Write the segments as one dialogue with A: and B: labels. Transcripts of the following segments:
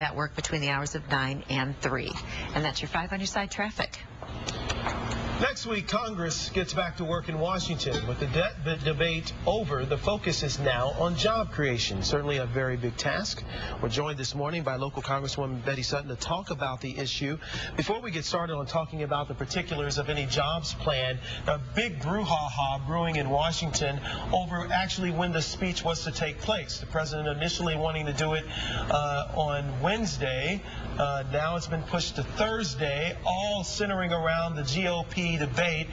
A: That work between the hours of 9 and 3. And that's your 5 on your side traffic.
B: Next week, Congress gets back to work in Washington. With the debt debate over, the focus is now on job creation. Certainly a very big task. We're joined this morning by local Congresswoman Sutton to talk about the issue. Before we get started on talking about the particulars of any jobs plan, a big brouhaha brewing in Washington over actually when the speech was to take place. The president initially wanting to do it on Wednesday. Now it's been pushed to Thursday, all centering around the GOP debate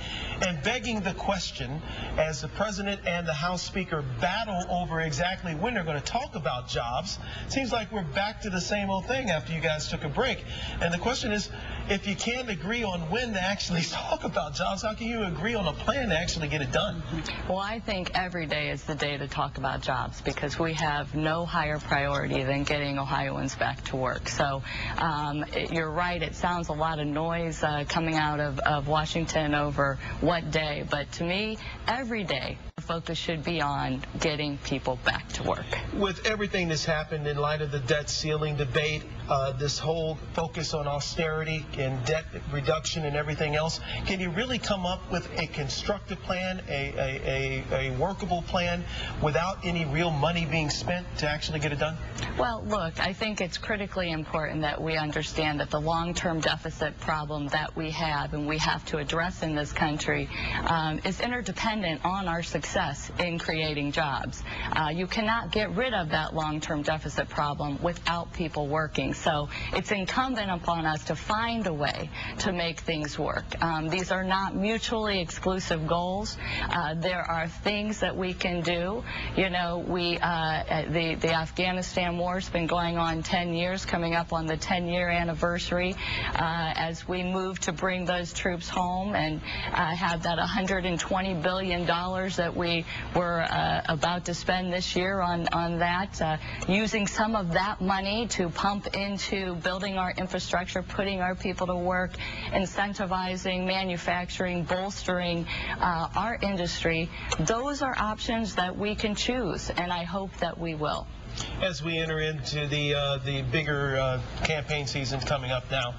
B: and begging the question as the president and the House Speaker battle over exactly when they're going to talk about jobs. Seems like we're back to the same old thing after you guys took a break. And the question is, if you can't agree on when to actually talk about jobs, how can you agree on a plan to actually get it done?
C: Well, I think every day is the day to talk about jobs because we have no higher priority than getting Ohioans back to work. So you're right, it sounds a lot of noise coming out of Washington over what day, but to me, every day the focus should be on getting people back to work.
B: With everything that's happened in light of the debt ceiling debate, this whole focus on austerity and debt reduction and everything else, can you really come up with a constructive plan, a workable plan without any real money being spent to actually get it done?
C: Well, look, I think it's critically important that we understand that the long-term deficit problem that we have and we have to address in this country is interdependent on our success in creating jobs. You cannot get rid of that long-term deficit problem without people working. So it's incumbent upon us to find a way to make things work. These are not mutually exclusive goals. There are things that we can do. You know, the Afghanistan war's been going on 10 years, coming up on the 10-year anniversary as we move to bring those troops home and have that $120 billion that we were about to spend this year on that, using some of that money to pump into building our infrastructure, putting our people to work, incentivizing manufacturing, bolstering our industry. Those are options that we can choose, and I hope that we will.
B: As we enter into the bigger campaign season coming up now,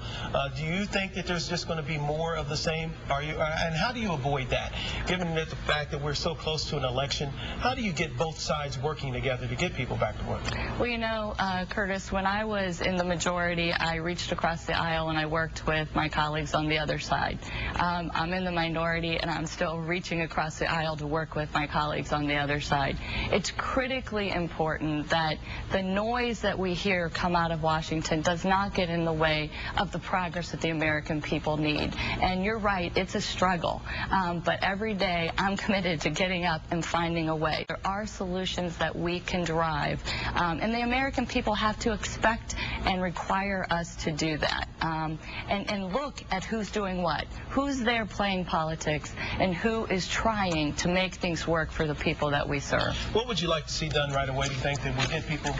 B: do you think that there's just going to be more of the same? And how do you avoid that? Given that the fact that we're so close to an election, how do you get both sides working together to get people back to work?
C: Well, you know, Curtis, when I was in the majority, I reached across the aisle and I worked with my colleagues on the other side. I'm in the minority and I'm still reaching across the aisle to work with my colleagues on the other side. It's critically important that the noise that we hear come out of Washington does not get in the way of the progress that the American people need. And you're right, it's a struggle. But every day I'm committed to getting up and finding a way. There are solutions that we can drive. And the American people have to expect and require us to do that. And look at who's doing what, who's there playing politics, and who is trying to make things work for the people that we serve.
B: What would you like to see done right away, do you think, that will get people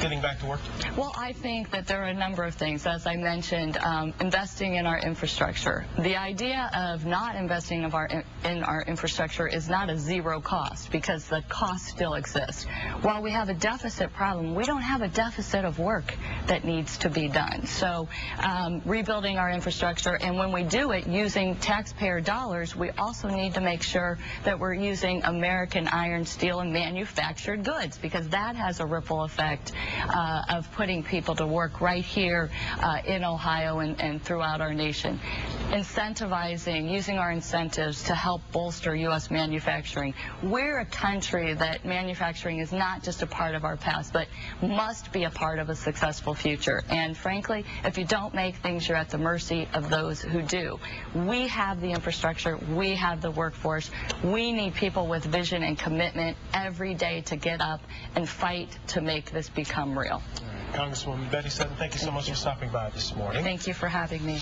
B: getting back to work?
C: Well, I think that there are a number of things. As I mentioned, investing in our infrastructure. The idea of not investing in our infrastructure is not a zero cost, because the cost still exists. While we have a deficit problem, we don't have a deficit of work that needs to be done. So rebuilding our infrastructure, and when we do it using taxpayer dollars, we also need to make sure that we're using American iron, steel, and manufactured goods, because that has a ripple effect of putting people to work right here in Ohio and throughout our nation. Incentivizing, using our incentives to help bolster U.S. manufacturing. We're a country that manufacturing is not just a part of our past, but must be a part of a successful future. And frankly, if you don't make things, you're at the mercy of those who do. We have the infrastructure. We have the workforce. We need people with vision and commitment every day to get up and fight to make this become real.
B: Congresswoman Sutton, thank you so much for stopping by this morning.
C: Thank you for having me.